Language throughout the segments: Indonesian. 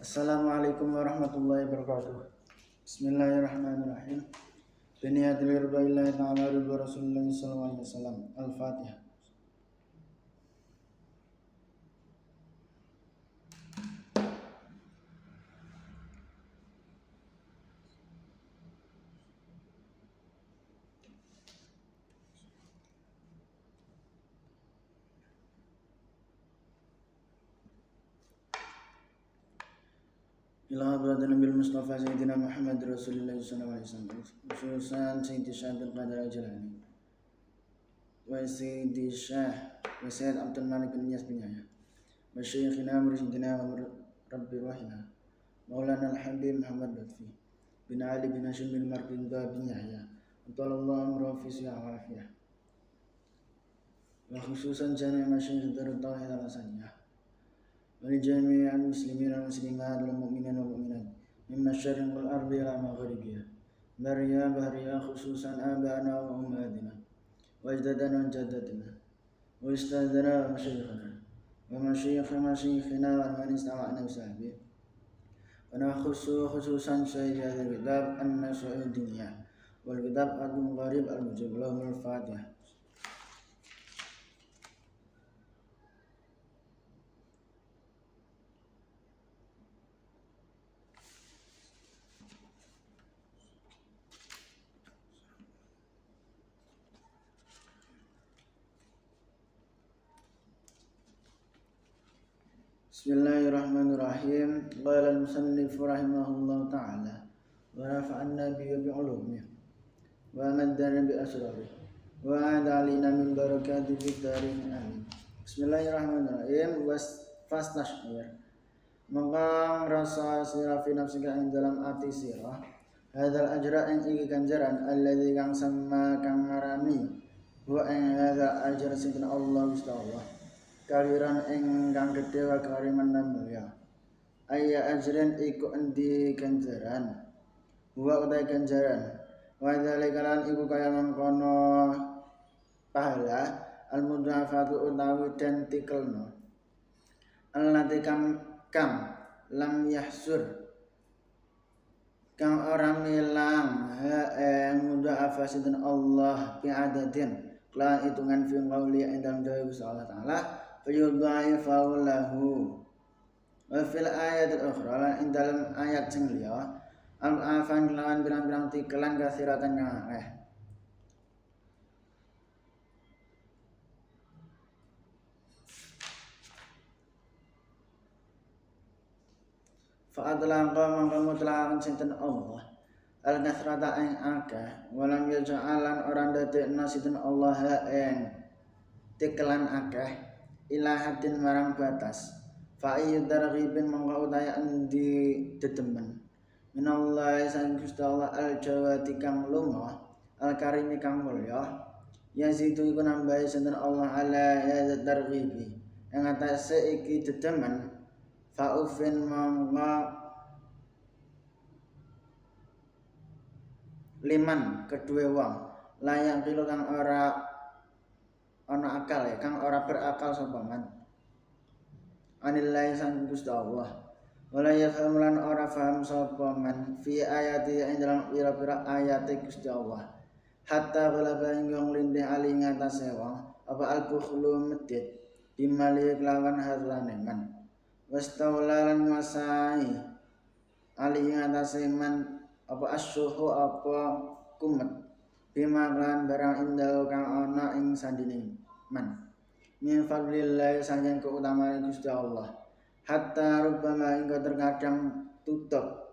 Assalamualaikum warahmatullahi wabarakatuh. Bismillahirrahmanirrahim. Biniyatil ridwa'illahi ta'ala ridwa Rasulullah sallallahu alaihi wasallam. Al-Fatihah. Ila hadratin Nabil Mustafa Sayyidina Muhammad Rasulullah sallallahu alaihi wasallam. Khususan Sayyidi Syekh Abdul Qadir Al-Jilani wa Sayyidi Syekh wa Sayyid Abdul Malik bin Iyas bin Yahya wa Syekhina Mursyidina wa Rabbi Rahina Maulana Al-Habib Muhammad Lutfi bin Ali bin Hashim bin Mark bin Yahya Antalallahu amrafi wa afiyah wa khususan jami' masyayikh Darut Tauhid Al-Hasaniyah ولجميع المسلمين والمسلمات والمؤمنين والمؤمنات من مشارق الأرض إلى مغاربها بريا بحريا خصوصا آباءنا وأمهاتنا وأجدادنا وجداتنا وأستاذنا ومشايخنا ومشايخ مشايخنا ومن استمعنا بصحبه ونخص خصوصا سيد هذا الكتاب النصر الدنيا والكتاب المغارب المجيب لهم الفاتحة. Bismillahirrahmanirrahim. Qala al-musannif rahimahullah ta'ala wa nafa'anna bi ulumih wa maddana bi asrarih wa adalina min barakati fid darin amin. Bismillahirrahmanirrahim. Fastashir maka rasa sira fi nafsika ing dalam ati sira hadzal ajra ing iki ganjaran alladzi kang sama kang marani wa ing hadzal ajra sing Allah Gusti Allah kawiran ingkang gedhe wa kariman lan mulya ayya ajrin iku endi ganjaran wa utai ganjaran wa dzalika lan iku kaya mangkono pahala al mudhafatu utawi den tikelno allati kam lam yahsur kang ora milang mudhafa sidin Allah bi adadin lan hitungan fi qauli indang dawu Allah taala fayudha'ifu lahu wa fil ayatil ukhra lan ing dalam ayat sing liya al-afan lawan pirang-pirang tikelan kasiratan kang akeh fa adlaqa mangka mutlaqan sinten Allah al-kasrata ing akeh walam yaj'alan ora ndadekna sinten Allah ing tikelan akeh ilahatin marang batas fa ayyudarghibin mangka utaya endi dedemen minallahi sang Gusti Allah al-jawati kang lunga al-karimi kang mulya yazidu iku nambahi sinten Allah ala yadarghibi ing atase iki dedemen fa ufin mangka liman kedue wong layang kilo kang ora ana akal kang ora berakal sapa man anillahi sang Gusti Allah wala yafham lan ora paham sapa man fi ayati ing dalam pira-pira ayate Gusti Allah hatta galaba ingkang lindih ali ngatasé wong apa al-bukhlu medit bimali kelawan harlane man wastaula lan nguasai ali ngatasé man apa asyuhu apa kumet bima lan barang indah kang ana ing sandine man min fadlillah saking keutamaan Gusti Allah hatta rubbama ing terkadang tutup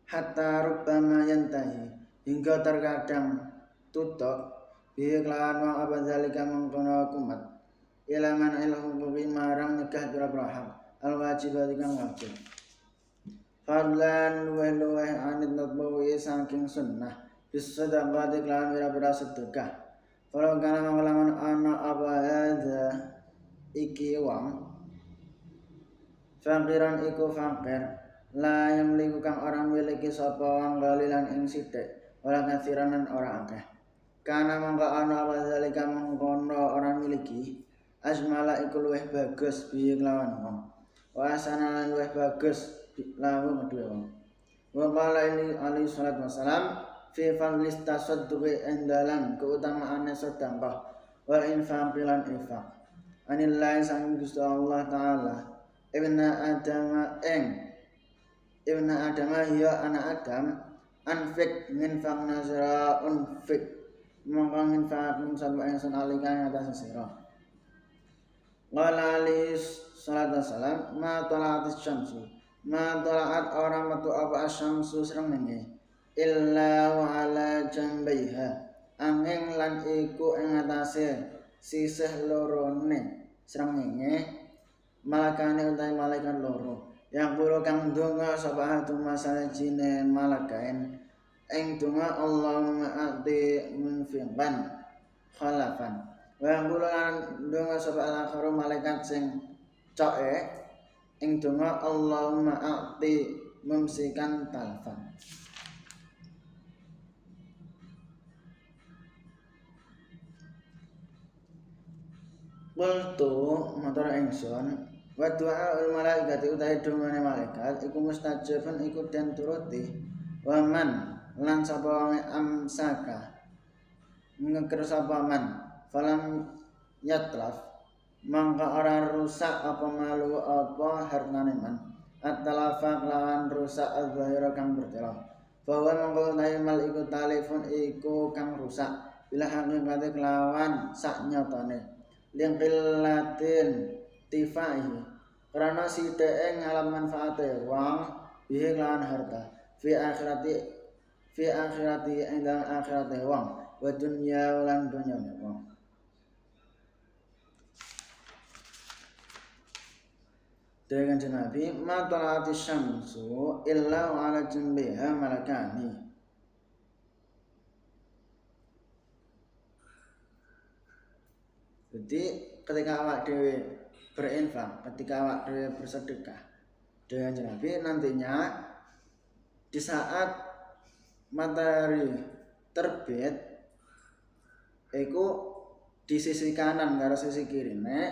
hatta rubbama yantahi hingga terkadang tutup bi kelawan wong apa zalika mengkono kumat ilaman ilmu marang nikah berapa al wajibat kang wajib fadlan luweh anit natbawi saking sunnah bisa dapat iklan bira-bira sedekah. Kalau kana manglaman ana apa hadza iki wong fakiran iku fakir la yamliku kang orang miliki sapa wong galilan ing sithik wala kathiranan ora akeh kana mangka ana apa zalika mangkono ora miliki asmala iku luweh bagus bi kelawan wong wa asana lan luwih bagus lahu kedue wong. Wa qala alaihi salatu wassalam fi fadlis tasadduqi endalan keutamaane sedekah wal infaq lan infaq. Anillahi sang Gusti Allah taala ibna adama hiya anak Adam anfik nginfaq nazra unfik mongko nginfaq sapa ingsun alika ing atas sira. Qala alaihi salatu wassalam ma tala'atis syamsu ma tala'at ora metu apa asyamsu srengenge illa wa ala jambaiha angin lan iku ing atase sisih lorone srengenge malakane utahe malaikat loro yang kulo kang donga sapa atu masale jine malakain ing donga Allahumma ati munfiqan khalafan wa yang kulo lan donga sapa al-akhiru malaikat sing coke ing donga Allahumma ati mumsikan talfan. Qultu matur ingsun wa du'aul malaikati utahe dongane malaikat iku mustajabun iku den turuti wa man lan sapa wong amsaka ngeker sapa man falam yatlaf mangka ora rusak apa malu apa hartane man at-talafaq lawan rusak az-zahira kang bertela bahwa mangka mal iku talifun iku kang rusak bila hakikate kelawan sak nyatane lingqillatin tifaihi karena sithike ngalam manfaate wong bihi lan harta fi akhirati ing dalam akhirate wong wa dunya lan dunyane wong. Dengan Nabi ma talati syamsu illa wa ala jambiha malakani. Jadi ketika awak dhewe berinfak, ketika awak dhewe bersedekah dengan Nabi nantinya di saat matahari terbit iku di sisi kanan karo sisi kirine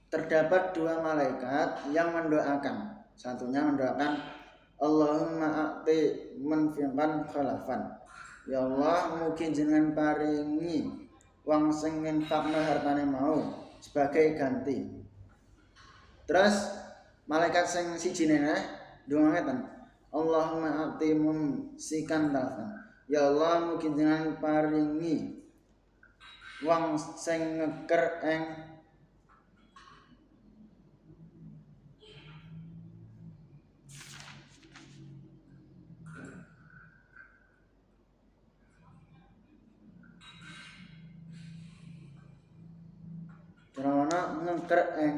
terdapat dua malaikat yang mendoakan. Satunya mendoakan Allahumma a'ti munfiqan khalafan. Ya Allah, mugi jenengan paringi wong sing nginfakna hartane mau sebagai ganti. Terus malaikat sing sijine ndonga ngeten. Allahumma a'ti mumsikan talfan. Ya Allah, mugi jenengan paringi wong sing ngeker ing karena ngeker ing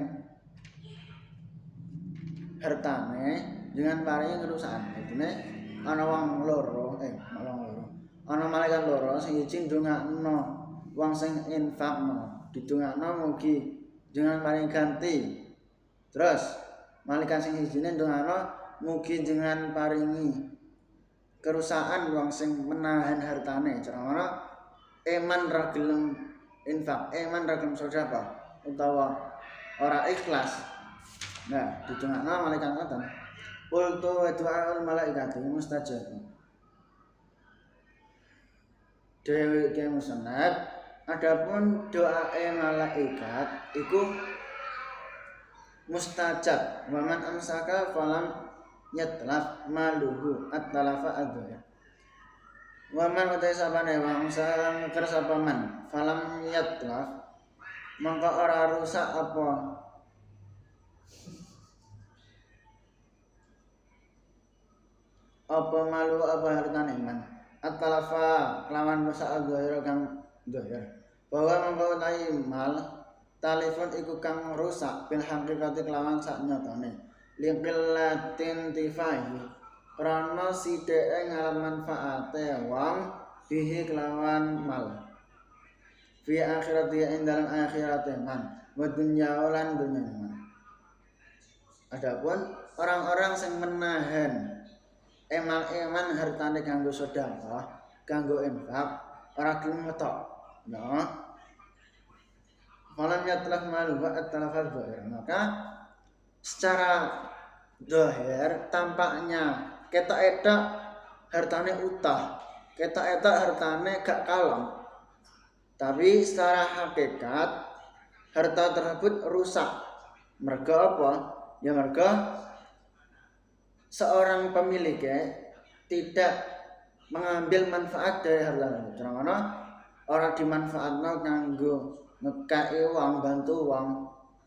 hartane dengan paringi kerusakan. Dene ana wong loro, ana malaikat loro sing siji ndongakno wong sing infakno, didongakno mugi jenengan paringi ganti. Terus malaikat sing sijine ndongakno mugi jenengan paringi kerusakan wong sing menahan hartane. Carane iman ra gelem infak, iman ra gelem sedekah utawa ora ikhlas. Nah, didongakno malaikat ngoten. Qultu wa du'aul malaikati mustajab. Dewe ke musnad, adapun doae malaikat iku mustajab. Wa man amsaka falam yatlaf maluhu at-talafa adya. Wa man utai sapane wong sang kersapa man falam yatlaf mangka ora rusak apa malu apa hartane man at-talafa kelawan rusak zahir kang zahir bahwa mangka utai mal talifun iku kang rusak bil hakikate kelawan sak nyatane liqillatin tifaihi krana sithike ngalam manfaate wong bihi kelawan mal fi akhirati ing dalam akhirate man wa dunya lan dunyane man. Adapun orang-orang sing menahan eman hartane kanggo sedekah, kanggo infak, ora gelem ngetok. Nah, malam yatlaf malu wa at-talafal zahir. Maka secara zahir tampaknya ketok-etok hartane utah, ketok-etok hartane gak kalong. Tapi secara hakikat harta tersebut rusak. Mergo apa? Ya mergo seorang pemiliknya tidak mengambil manfaat dari harta tersebut. Karena orang dimanfaatno kanggo ngekei wong, bantu wong,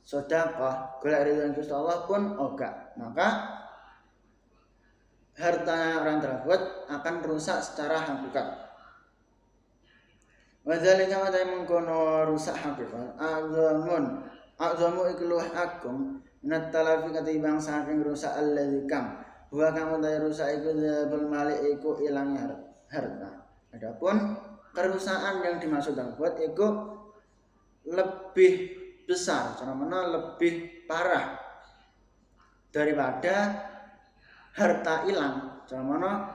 sedekah, golek ridho Gusti Allah pun oga. Maka harta orang tersebut akan rusak secara hakikat. Wadzalika wa mengkono rusak hakikat a'zamu ikluh akum minat talafi ketimbang saking rusak alladzi kam wa kang utahe rusak iku dzabul malik iku ilangnya harta. Adapun kerusakan yang dimaksud tersebut itu lebih besar, karena lebih parah daripada harta hilang. Karena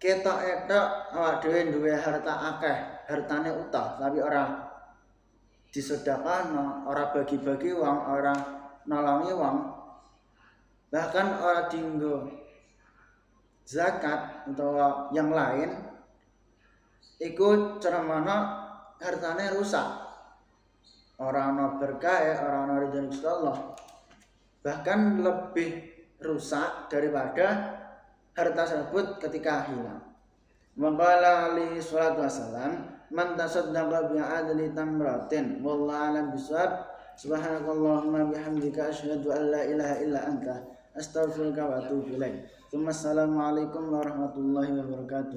ketok-etok awak dhewe duwe harta akeh, hartane utah, tapi ora disedekahno, ora bagi-bagi wong, ora nolongi wong, bahkan ora dienggo zakat atau yang lain, iku ceramana hartane rusak. Ora ana berkah, ora ana ridho Gusti Allah. Bahkan lebih rusak daripada harta tersebut ketika hilang. Maqala ali salatu wasalam man tasaddaqa bi adli tamratin wallahu alam bisawab subhanakallahumma bihamdika asyhadu an la ilaha illa anta astaghfiruka wa atubu ilaik. Assalamualaikum warahmatullahi wabarakatuh.